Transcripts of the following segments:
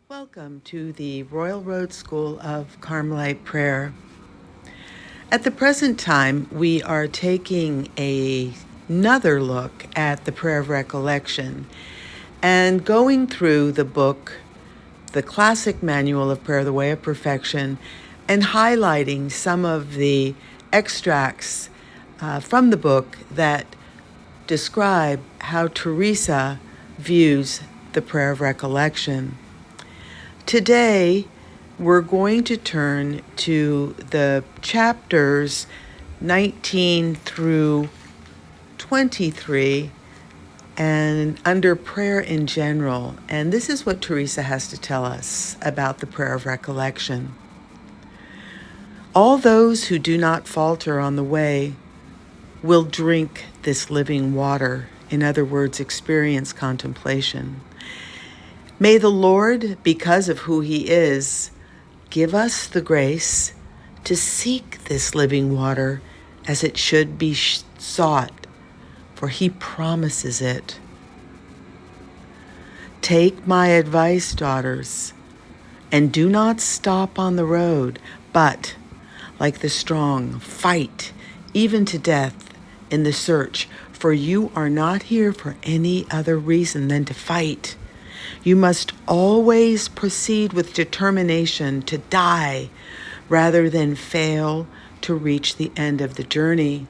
Welcome to the Royal Road School of Carmelite Prayer. At the present time, we are taking another look at the Prayer of Recollection and going through the book, the classic manual of prayer, The Way of Perfection, and highlighting some of the extracts from the book that describe how Teresa views the Prayer of Recollection. Today, we're going to turn to the chapters 19 through 23 and under prayer in general. And this is what Teresa has to tell us about the Prayer of Recollection. All those who do not falter on the way will drink this living water. In other words, experience contemplation. May the Lord, because of who He is, give us the grace to seek this living water as it should be sought, for He promises it. Take my advice, daughters, and do not stop on the road, but, like the strong, fight, even to death, in the search, for you are not here for any other reason than to fight. You must always proceed with determination to die rather than fail to reach the end of the journey.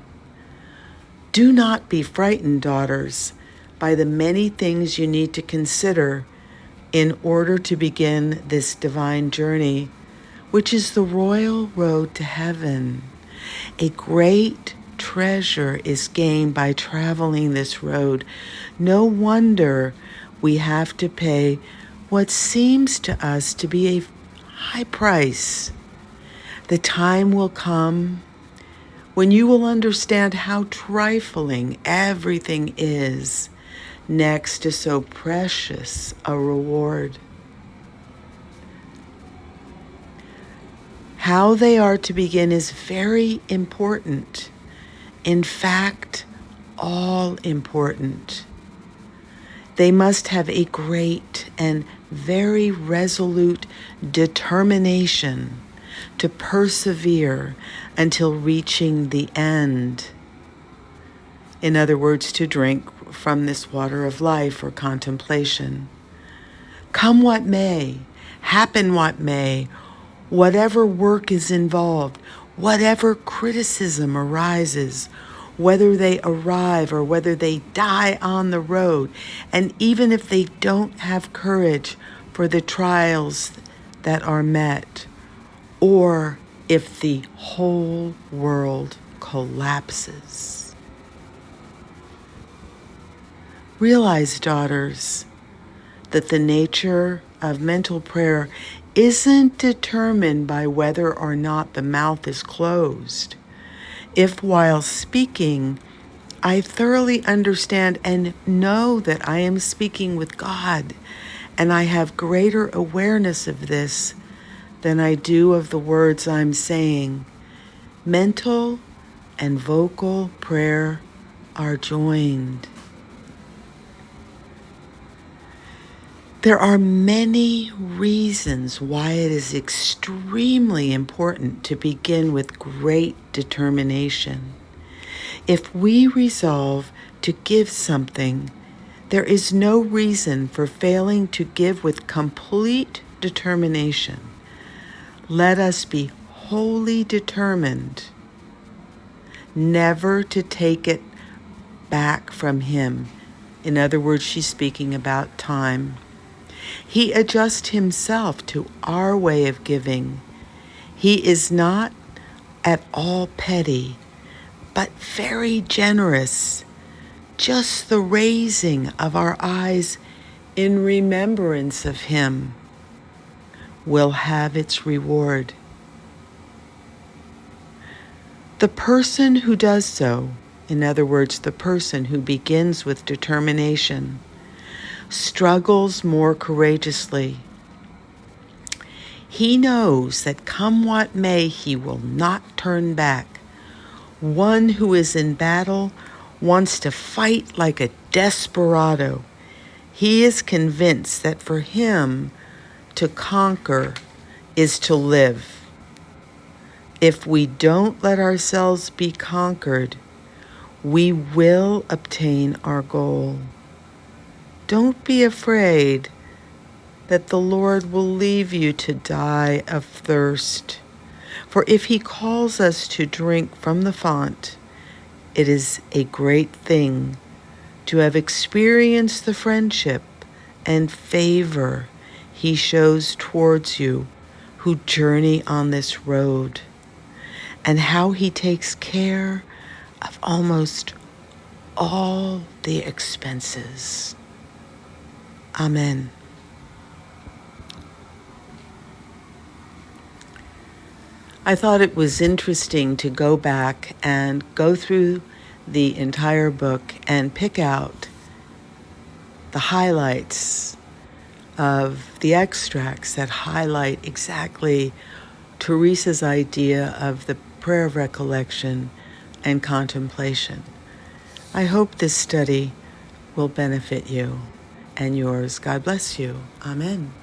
Do not be frightened, daughters, by the many things you need to consider in order to begin this divine journey, which is the royal road to heaven. A great treasure is gained by traveling this road. No wonder we have to pay what seems to us to be a high price. The time will come when you will understand how trifling everything is next to so precious a reward. How they are to begin is very important. In fact, all important. They must have a great and very resolute determination to persevere until reaching the end. In other words, to drink from this water of life or contemplation. Come what may, happen what may, whatever work is involved, whatever criticism arises, whether they arrive or whether they die on the road, and even if they don't have courage for the trials that are met, or if the whole world collapses. Realize, daughters, that the nature of mental prayer isn't determined by whether or not the mouth is closed. If while speaking, I thoroughly understand and know that I am speaking with God, and I have greater awareness of this than I do of the words I'm saying, mental and vocal prayer are joined. There are many reasons why it is extremely important to begin with great determination. If we resolve to give something, there is no reason for failing to give with complete determination. Let us be wholly determined never to take it back from Him. In other words, she's speaking about time. He adjusts Himself to our way of giving. He is not at all petty, but very generous. Just the raising of our eyes in remembrance of Him will have its reward. The person who does so, in other words, the person who begins with determination, struggles more courageously. He knows that come what may, he will not turn back. One who is in battle wants to fight like a desperado. He is convinced that for him to conquer is to live. If we don't let ourselves be conquered, we will obtain our goal. Don't be afraid that the Lord will leave you to die of thirst. For if he calls us to drink from the font, it is a great thing to have experienced the friendship and favor he shows towards you who journey on this road, and how he takes care of almost all the expenses. Amen. I thought it was interesting to go back and go through the entire book and pick out the highlights of the extracts that highlight exactly Teresa's idea of the prayer of recollection and contemplation. I hope this study will benefit you and yours. God bless you. Amen.